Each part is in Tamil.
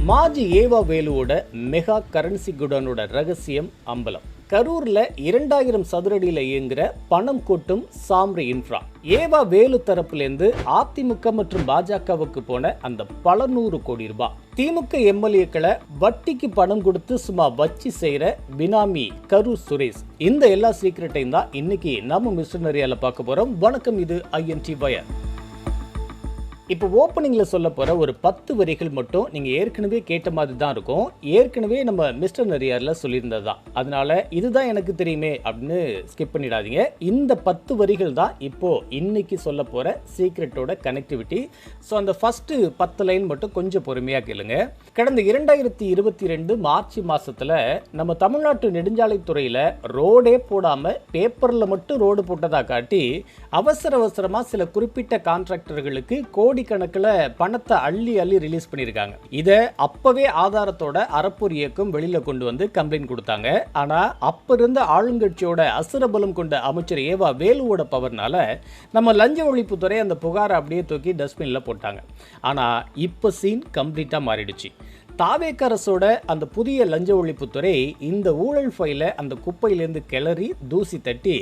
மாஜி ஏவா வேலுவோட மெகா கரன்சி குடோனோட ரகசியம் அம்பலம். கரூர்ல 2000 சதுரடியில் இயங்குற பணம் கொட்டும் சாம்ரி இன்ஃப்ரா. ஏவா வேலு தரப்புலேருந்து அதிமுக மற்றும் பாஜகவுக்கு போன அந்த பல 100 கோடி ரூபாய். திமுக எம்எல்ஏக்களை வட்டிக்கு பணம் கொடுத்து சும்மா வச்சு செய்யற பினாமி கரூர் சுரேஷ். இந்த எல்லா சீக்ரெட்டையும் தான் இன்னைக்கு நம்ம மிஸ்டர் நரியால பார்க்க போறோம். வணக்கம், இது ஐஎன்டி வயர். இப்போ ஓப்பனிங்கில் சொல்ல போகிற ஒரு 10 வரிகள் மட்டும் நீங்கள் ஏற்கனவே கேட்ட மாதிரி தான் இருக்கும். ஏற்கனவே நம்ம மிஸ்டர் நரியாரில் சொல்லியிருந்தது தான். அதனால இதுதான் எனக்கு தெரியுமே அப்படின்னு ஸ்கிப் பண்ணிடாதீங்க. இந்த 10 வரிகள் தான் இப்போது இன்னைக்கு சொல்ல போகிற சீக்ரெட்டோட கனெக்டிவிட்டி. ஸோ அந்த ஃபஸ்ட்டு 10 லைன் மட்டும் கொஞ்சம் பொறுமையாக கேளுங்க. கடந்த 2022 மார்ச் மாதத்தில் நம்ம தமிழ்நாட்டு நெடுஞ்சாலைத்துறையில் ரோடே போடாமல் பேப்பரில் மட்டும் ரோடு போட்டதாக காட்டி அவசரமாக சில குறிப்பிட்ட கான்ட்ராக்டர்களுக்கு கோடிக்கணக்கில் பணத்தை அள்ளி ரிலீஸ் பண்ணியிருக்காங்க. இதை அப்பவே ஆதாரத்தோட அறப்போர் இயக்கம் வெளியில கொண்டு வந்து கம்ப்ளைண்ட் கொடுத்தாங்க. ஆனா அப்ப இருந்த ஆளுங்கட்சியோட அசுரபலம் கொண்ட அமைச்சர் ஏவா வேலுவோட பவர்னால நம்ம லஞ்ச ஒழிப்புத்துறை அந்த புகாரை அப்படியே தூக்கி டஸ்ட்பின்ல போட்டாங்க. ஆனா இப்ப சீன் கம்ப்ளீட்டா மாறிடுச்சு. தாவேக அரசோட அந்த புதிய லஞ்ச ஒழிப்புத்துறை இந்த ஊழல் ஃபைலை அந்த குப்பையிலேருந்து கிளறி தூசி தட்டி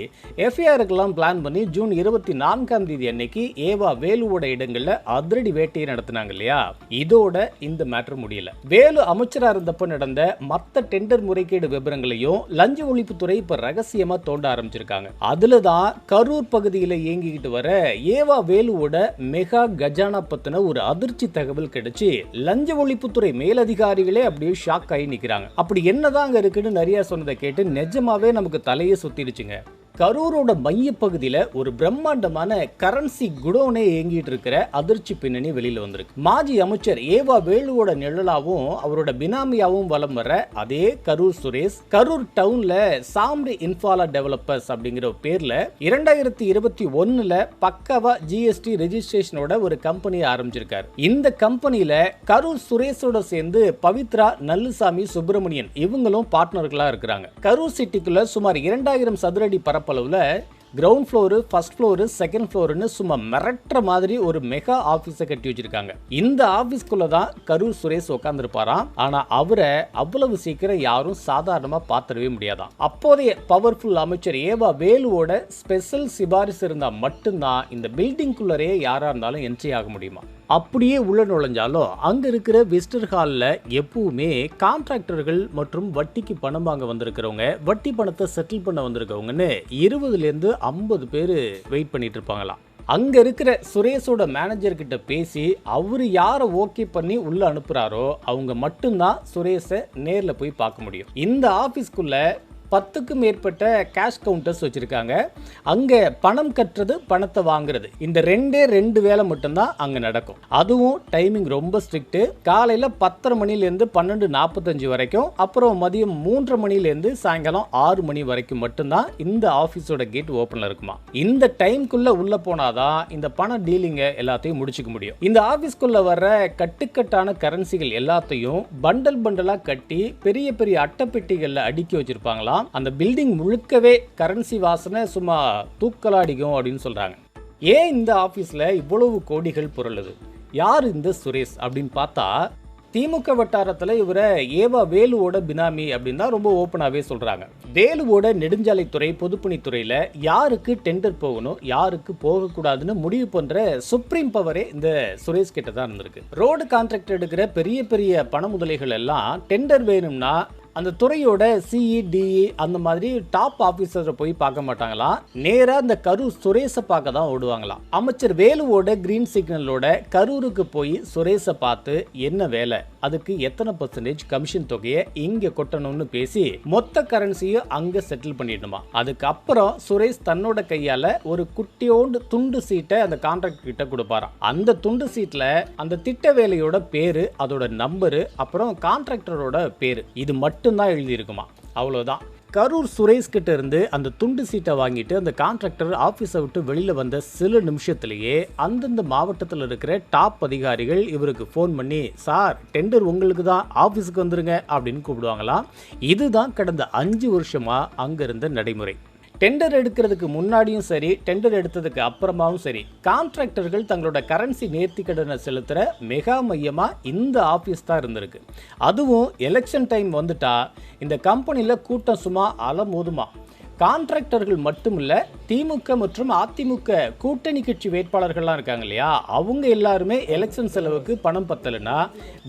எஃப்ஐஆருக்கெல்லாம் பிளான் பண்ணி ஜூன் 24ஆம் தேதி அன்னைக்கு ஏவா வேலுவோட இடங்களில் அதிரடி வேட்டையை நடத்தினாங்க இல்லையா? இதோட இந்த மேட்டர் முடியல. வேலு அமைச்சராக இருந்தப்ப நடந்த மற்ற டெண்டர் முறைகேடு விவரங்களையும் லஞ்ச ஒழிப்புத்துறை இப்ப ரகசியமா தோண்ட ஆரம்பிச்சிருக்காங்க. அதுல தான் கரூர் பகுதியில் இயங்கிக்கிட்டு வர ஏவா வேலுவோட மெகா கஜானா பத்தின ஒரு அதிர்ச்சி தகவல் கிடைச்சு லஞ்ச ஒழிப்புத்துறை மேல அதிகாரிகளே அப்படியே ஷாக் ஆகி நிக்கிறாங்க. அப்படி என்னதான் அங்க இருக்குன்னு நிறைய சொன்னதை கேட்டு நிஜமாவே நமக்கு தலையே சுத்திடுச்சுங்க. கரூரோட மைய பகுதியில் ஒரு பிரம்மாண்டமான கரன்சி குடோனே இயங்கிட்டு இருக்கிற அதிர்ச்சி பின்னணி வெளியில வந்திருக்கு. மாஜி அமைச்சர் ஏவா வேலுவோட நிழலாவும் அவரோட பினாமியாவும் வலம் வர அதே கரூர் சுரேஷ் கரூர் டவுன்ல சாம்ரி இன்ஃபாலா டெவலப்பர்ஸ் அப்படிங்கிற பேர்ல 2021 பக்காவா ஜிஎஸ்டி ரெஜிஸ்ட்ரேஷனோட ஒரு கம்பெனியை ஆரம்பிச்சிருக்காரு. இந்த கம்பெனியில கரூர் சுரேஷோட சேர்ந்து பவித்ரா, நல்லுசாமி, சுப்பிரமணியன் இவங்களும் பார்ட்னர்களா இருக்கிறாங்க. கரூர் சிட்டிக்குள்ள சுமார் 2000 சதுரடி பரப்பளவுல ground floor, first floor, second ஃப்ளோருன்னு சும்மா மிரட்டுற மாதிரி ஒரு மெகா ஆபீஸை கட்டி வச்சிருக்காங்க. இந்த ஆபீஸ்க்குள்ள தான் கரூர் சுரேஷ் உட்கார்ந்துருப்பாராம். ஆனா அவரை அவ்வளவு சீக்கிரம் யாரும் சாதாரணமா பார்த்துடவே முடியாதான். அப்போதைய பவர்ஃபுல் அமைச்சர் ஏவா வேலுவோட ஸ்பெஷல் சிபாரிசு இருந்தா மட்டும்தான் இந்த பில்டிங்குள்ளரே யாரா இருந்தாலும் என்ட்ரி ஆக முடியுமா? அப்படியே உள்ள நுழைஞ்சாலும் அங்க இருக்கிற விசிட்டர் ஹாலில் எப்பவுமே கான்ட்ராக்டர்கள் மற்றும் வட்டிக்கு பணம் வாங்க வந்திருக்கிறவங்க, வட்டி பணத்தை செட்டில் பண்ண வந்திருக்கவங்கன்னு 20 to 50 பேர் வெயிட் பண்ணிட்டு இருப்பாங்களாம். அங்க இருக்கிற சுரேஷோட மேனேஜர் கிட்ட பேசி அவரு யாரை ஓகே பண்ணி உள்ள அனுப்புறாரோ அவங்க மட்டும்தான் சுரேஷை நேர்ல போய் பார்க்க முடியும். இந்த ஆபீஸ்க்குள்ள 10க்கும் மேற்பட்ட கேஷ் கவுண்டர்ஸ் வச்சிருக்காங்க. அங்க பணம் கட்டுறது, பணத்தை வாங்குறது, இந்த ரெண்டு வேலை மட்டும்தான் அங்க நடக்கும். அதுவும் டைமிங் ரொம்ப ஸ்ட்ரிக்ட். காலையில 10:30 மணிலேருந்து 12:45 வரைக்கும், அப்புறம் மதியம் 3:30 மணிலேருந்து சாயங்காலம் 6 மணி வரைக்கும் மட்டும்தான் இந்த ஆபீஸோட கேட் ஓப்பன்ல இருக்குமா. இந்த டைம்குள்ள உள்ள போனாதான் இந்த பண டீலிங்க எல்லாத்தையும் முடிச்சுக்க முடியும். இந்த ஆபீஸ்க்குள்ள வர்ற கட்டுக்கட்டான கரன்சிகள் எல்லாத்தையும் பண்டலா கட்டி பெரிய அட்டைப்பெட்டிகள்ல அடுக்கி வச்சிருப்பாங்களா. அந்த பில்டிங் முழுக்கவே கரன்சி வாசனை சும்மா தூக்கலாடிக்கும் அப்படின்னு சொல்றாங்க. ஏன் இந்த ஆபீஸ்ல இவ்வளவு கோடிகள் புரளுது? யார் இந்த சுரேஷ் அப்படின்னு பார்த்தா, திமுக வட்டாரத்தில் இவரை ஏவா வேலுவோட பினாமி அப்படின்னு தான் ரொம்ப ஓப்பனாகவே சொல்கிறாங்க. வேலுவோட நெடுஞ்சாலைத்துறை, பொதுப்பணித்துறையில் யாருக்கு டெண்டர் போகணும், யாருக்கு போகக்கூடாதுன்னு முடிவு பண்ணுற சுப்ரீம் பவரே இந்த சுரேஷ் கிட்ட தான் இருந்திருக்கு. ரோடு கான்ட்ராக்ட் எடுக்கிற பெரிய பண முதலைகள் எல்லாம் டெண்டர் வேணும்னா அந்த துறையோட சிஇடிஇ அந்த மாதிரி டாப் ஆபீசரை போய் பார்க்க மாட்டாங்களாம். நேரா அந்த கரூர் சுரேஷை பார்க்க தான் ஓடுவாங்களாம். அமைச்சர் வேலுவோட கிரீன் சிக்னலோட கரூருக்கு போய் சுரேஷை பார்த்து என்ன வேலை, அதுக்கு எத்தனை % கமிஷன் தொகையை இங்க கொட்டணும்னு பேசி மொத்த கரன்சியும் அங்க செட்டில் பண்ணிடணுமா. அதுக்கப்புறம் சுரேஷ் தன்னோட கையால ஒரு குட்டியோண்டு துண்டு சீட்டை அந்த கான்ட்ராக்ட் கிட்ட கொடுப்பாராம். அந்த துண்டு சீட்ல அந்த திட்ட வேலையோட பேரு, அதோட நம்பரு, அப்புறம் கான்ட்ராக்டரோட பேரு, இது மட்டும் தான் எழுதி இருக்குமா. அவ்வளவுதான். கரூர் சுரேஷ் கிட்ட இருந்து அந்த துண்டு சீட்டை வாங்கிட்டு அந்த கான்ட்ராக்டர் ஆபீஸை விட்டு வெளியில வந்த சில நிமிஷத்திலேயே அந்தந்த மாவட்டத்தில் இருக்கிற டாப் அதிகாரிகள் இவருக்கு ஃபோன் பண்ணி, சார் டெண்டர் உங்களுக்கு தான், ஆபீஸுக்கு வந்துருங்க அப்படின்னு கூப்பிடுவாங்களாம். இதுதான் கடந்த 5 வருஷமா அங்க இருந்த நடைமுறை. டெண்டர் எடுக்கிறதுக்கு முன்னாடியும் சரி, டெண்டர் எடுத்ததுக்கு அப்புறமாவும் சரி, கான்ட்ராக்டர்கள் தங்களோட கரன்சி நேர்த்தி கடனை செலுத்துகிற மெகா மையமாக இந்த ஆஃபீஸ் தான் இருந்திருக்கு. அதுவும் எலெக்ஷன் டைம் வந்துட்டா இந்த கம்பெனியில் கூட்டம் சும்மா அலமோதுமா. கான்ட்ராக்டர்கள் மட்டுமில்ல, திமுக மற்றும் அதிமுக கூட்டணி கட்சி வேட்பாளர்கள்லாம் இருக்காங்க இல்லையா, அவங்க எல்லாருமே எலெக்ஷன் செலவுக்கு பணம் பத்தலைன்னா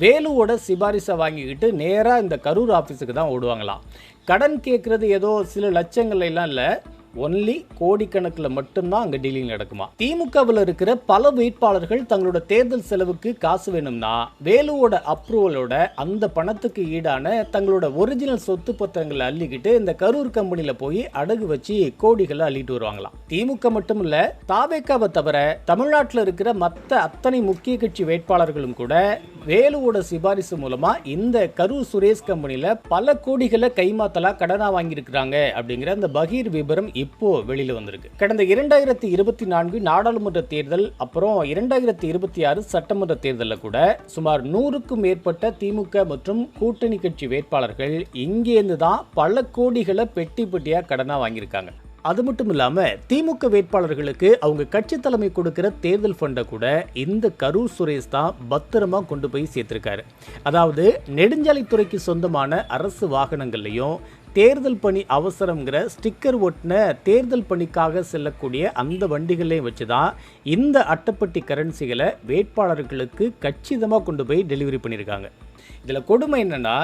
வேலுவோட சிபாரிசை வாங்கிக்கிட்டு நேராக இந்த கரூர் ஆஃபீஸுக்கு தான் ஓடுவாங்களாம். கடன் கேட்குறது ஏதோ சில லட்சங்கள் எல்லாம் இல்லை, ஒன்லி கோடிக்கணக்கில் மட்டும்தான் அங்கே டீலிங் நடக்குமா. திமுகவில் இருக்கிற பல வேட்பாளர்கள் தங்களோட தேர்தல் செலவுக்கு காசு வேணும்னா வேலுவோட அப்ரூவலோட அந்த பணத்துக்கு ஈடான தங்களோட ஒரிஜினல் சொத்து பத்திரங்களை அள்ளிக்கிட்டு இந்த கரூர் கம்பெனியில் போய் அடகு வச்சு கோடிகளை அள்ளிட்டு வருவாங்களாம். திமுக மட்டும் இல்ல, தாவேக்காவை தவிர தமிழ்நாட்டில் இருக்கிற மற்ற அத்தனை முக்கிய கட்சி வேட்பாளர்களும் கூட வேலுவோட சிபாரிசு மூலமா இந்த கரூர் சுரேஷ் கம்பெனியில் பல கோடிகளை கைமாத்தலா கடனா வாங்கியிருக்கிறாங்க அப்படிங்கிற அந்த பகீர் விபரம் இப்போ வெளியில வந்திருக்கு. கடந்த 2024 நாடாளுமன்ற தேர்தல் அப்புறம் 2026 சட்டமன்ற தேர்தலில் கூட சுமார் 100க்கும் மேற்பட்ட திமுக மற்றும் கூட்டணி கட்சி வேட்பாளர்கள் இங்கேருந்து தான் பல கோடிகளை பெட்டி பெட்டியா கடனா வாங்கியிருக்காங்க. அது மட்டும் இல்லாமல் திமுக வேட்பாளர்களுக்கு அவங்க கட்சி தலைமை கொடுக்கிற தேர்தல் ஃபண்டை கூட இந்த கரூர் சுரேஷ் தான் பத்திரமா கொண்டு போய் சேர்த்திருக்காரு. அதாவது நெடுஞ்சாலைத்துறைக்கு சொந்தமான அரசு வாகனங்கள்லையும் தேர்தல் பணி அவசரங்கிற ஸ்டிக்கர் ஒட்டின தேர்தல் பணிக்காக செல்லக்கூடிய அந்த வண்டிகளையும் வச்சு தான் இந்த அட்டைப்பட்டி கரன்சிகளை வேட்பாளர்களுக்கு கச்சிதமாக கொண்டு போய் டெலிவரி பண்ணியிருக்காங்க. இதில் கொடுமை என்னன்னா,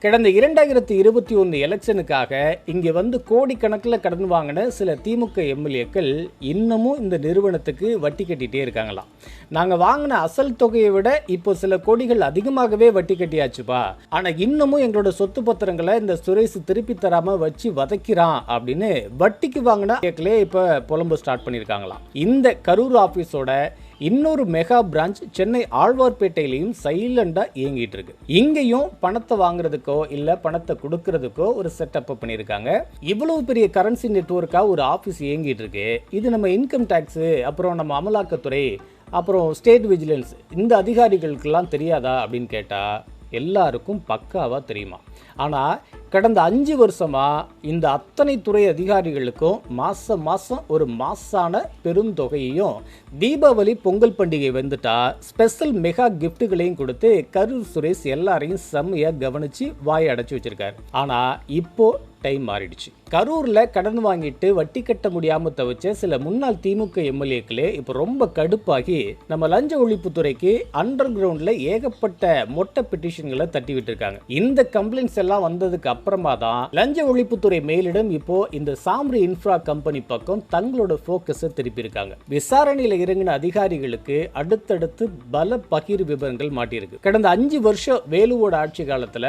கடந்த 2021 எலெக்ஷனுக்காக இங்கே வந்து கோடிக்கணக்கில் கடன் வாங்கின சில திமுக எம்எல்ஏக்கள் இன்னமும் இந்த நிறுவனத்துக்கு வட்டி கட்டிகிட்டே இருக்காங்களாம். நாங்கள் வாங்கின அசல் தொகையை விட இப்போ சில கோடிகள் அதிகமாகவே வட்டி கட்டியாச்சுப்பா, ஆனால் இன்னமும் எங்களோட சொத்து பத்திரங்களை இந்த சுரேஷ் திருப்பி தராமல் வச்சு வதைக்கிறான் அப்படின்னு வட்டிக்கு வாங்கின இப்போ புலம்பு ஸ்டார்ட் பண்ணியிருக்காங்களாம். இந்த கரூர் ஆஃபீஸோட இன்னொரு மெகா பிரான்ச் சென்னை ஆழ்வார்பேட்டையிலையும் சைலண்டா இயங்கிட்டு இருக்கு. இங்கேயும் பணத்தை வாங்குறதுக்கோ இல்ல பணத்தை கொடுக்கறதுக்கோ ஒரு செட்டப் பண்ணியிருக்காங்க. இவ்வளவு பெரிய கரன்சி நெட்வொர்க்கா ஒரு ஆஃபீஸ் இயங்கிட்டு இருக்கு. இது நம்ம இன்கம் டேக்ஸ், அப்புறம் நம்ம அமலாக்கத்துறை, அப்புறம் ஸ்டேட் விஜிலன்ஸ் இந்த அதிகாரிகளுக்கெல்லாம் தெரியாதா அப்படின்னு கேட்டா எல்லாருக்கும் பக்காவா தெரியுமா. ஆனால் கடந்த 5 வருஷமா இந்த அத்தனை துறை அதிகாரிகளுக்கும் மாதம் ஒரு மாசான பெருந்தொகையையும் தீபாவளி பொங்கல் பண்டிகை வந்துட்டா ஸ்பெஷல் மெகா கிஃப்ட்டுகளையும் கொடுத்து கரூர் சுரேஷ் எல்லாரையும் செம்மையாக கவனித்து வாயை அடைச்சி வச்சிருக்காரு. ஆனால் இப்போ டைம் மாறிடுச்சு. கரூரில் கடன் வாங்கிட்டு வட்டி கட்ட முடியாமல் தவிச்ச சில முன்னாள் திமுக எம்எல்ஏக்களே இப்போ ரொம்ப கடுப்பாகி நம்ம லஞ்ச ஒழிப்புத்துறைக்கு அண்டர் கிரவுண்டில் ஏகப்பட்ட மொட்டை பெட்டிஷன்களை தட்டி விட்டுருக்காங்க. இந்த கம்ப்ளைண்ட்ஸ் எல்லாம் வந்ததுக்கு அப்புறமா தான் லஞ்ச ஒழிப்புத்துறை மேலிடம் இப்போ இந்த சாம்ரி இன்ஃப்ரா கம்பெனி பக்கம் தங்களோட போக்கஸை திருப்பி இருக்காங்க. விசாரணையில் இறங்கின அதிகாரிகளுக்கு அடுத்தடுத்து பல பகிர் விவரங்கள் மாட்டியிருக்கு. கடந்த 5 வருஷம் வேலுவோட ஆட்சி காலத்தில்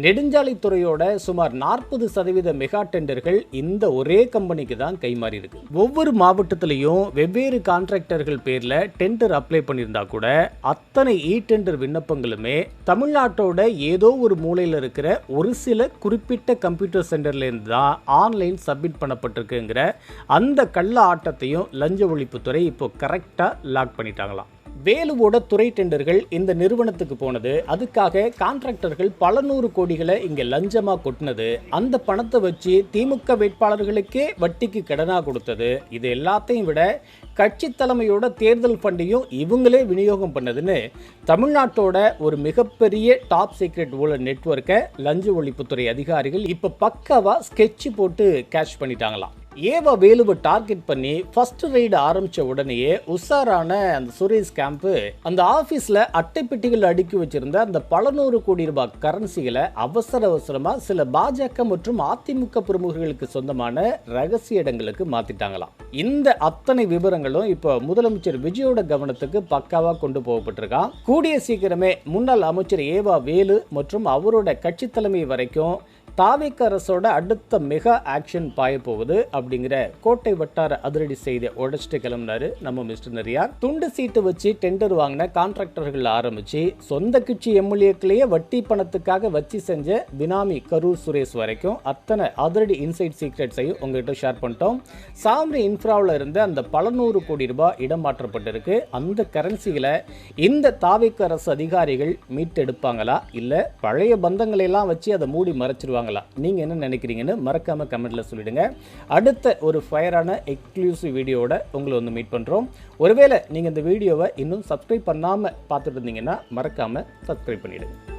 நெடுஞ்சாலைத்துறையோட சுமார் 40% மெகா டெண்டர்கள் இந்த ஒரே கம்பெனிக்கு தான் கைமாறி இருக்கு. ஒவ்வொரு மாவட்டத்திலையும் வெவ்வேறு கான்ட்ராக்டர்கள் பேர்ல டெண்டர் அப்ளை பண்ணியிருந்தா கூட அத்தனை இ டெண்டர் விண்ணப்பங்களுமே தமிழ்நாட்டோட ஏதோ ஒரு மூலையில் இருக்கிற ஒரு சில குறிப்பிட்ட கம்ப்யூட்டர் சென்டர்ல இருந்து தான் ஆன்லைன் சப்மிட் பண்ணப்பட்டிருக்குங்கிற அந்த கள்ள ஆட்டத்தையும் லஞ்ச ஒழிப்புத்துறை இப்போ கரெக்டா லாக் பண்ணிட்டாங்களாம். வேலுவோட துறை டெண்டர்கள் இந்த நிறுவனத்துக்கு போனது, அதுக்காக கான்ட்ராக்டர்கள் பல 100 கோடிகளை இங்கே லஞ்சமாக கொட்டினது, அந்த பணத்தை வச்சு திமுக வேட்பாளர்களுக்கே வட்டிக்கு கடனாக கொடுத்தது, இது எல்லாத்தையும் விட கட்சி தலைமையோட தேர்தல் ஃபண்டையும் இவங்களே விநியோகம் பண்ணதுன்னு தமிழ்நாட்டோட ஒரு மிகப்பெரிய டாப் சீக்ரெட் ஊழல் நெட்வொர்க்கை லஞ்ச ஒழிப்புத்துறை அதிகாரிகள் இப்போ பக்காவா ஸ்கெட்ச் போட்டு கேட்ச் பண்ணிட்டாங்களாம். ஏவா வேலுவை டார்கெட் பண்ணி ஃபர்ஸ்ட் ரைடு ஆரம்பிச்ச உடனேயே உஷாரான அந்த சுரேஷ் கேம்ப் அந்த ஆபீஸ்ல அட்டைப்பெட்டிகள் அடுக்கி வச்சிருந்த அந்த பல 100 கோடி ரூபாய் கரன்சிகளை அவசரமா சில பாஜக மற்றும் அதிமுக பிரமுகர்களுக்கு சொந்தமான ரகசிய இடங்களுக்கு மாத்திட்டாங்களாம். இந்த அத்தனை விவரங்களும் இப்போ முதலமைச்சர் விஜயோட கவனத்துக்கு பக்காவா கொண்டு போகப்பட்டிருக்கான். கூடிய சீக்கிரமே முன்னாள் அமைச்சர் ஏவா வேலு மற்றும் அவரோட கட்சி தலைமை வரைக்கும் தாவேக அரசோட அடுத்த மெகா ஆக்ஷன் பாய போகுது அப்படிங்கிற கோட்டை வட்டார அதிரடி செய்தியை உடைச்சிட்டு கிளம்பினாரு நம்ம மிஸ்டர் நரியார். துண்டு சீட்டு வச்சு டெண்டர் வாங்கின கான்ட்ராக்டர்கள் ஆரம்பிச்சு சொந்த கட்சி எம்எல்ஏக்களையே வட்டி பணத்துக்காக வச்சு செஞ்ச பினாமி கரூர் சுரேஷ் வரைக்கும் அத்தனை அதிரடி இன்சைட் சீக்ரெட்ஸையும் உங்ககிட்ட ஷேர் பண்ணிட்டோம். சாம்ரி இன்ஃப்ராவில் இருந்த அந்த பல 100 கோடி ரூபாய் இடம் மாற்றப்பட்டிருக்கு. அந்த கரன்சிகளை இந்த தாவேக அரசு அதிகாரிகள் மீட்டெடுப்பாங்களா, இல்லை பழைய பந்தங்களை எல்லாம் வச்சு அதை மூடி மறைச்சிருவாங்க வாங்கலாம். நீங்கள் என்ன நினைக்கிறீங்கன்னு மறக்காமல் கமெண்ட்டில் சொல்லிவிடுங்க. அடுத்த ஒரு ஃபயரான எக்ஸ்க்ளூசிவ் வீடியோவோட உங்களை வந்து மீட் பண்ணுறோம். ஒருவேளை நீங்கள் இந்த வீடியோவை இன்னும் சப்ஸ்கிரைப் பண்ணாமல் பார்த்துட்டு இருந்தீங்கன்னா மறக்காமல் சப்ஸ்கிரைப் பண்ணிவிடுங்க.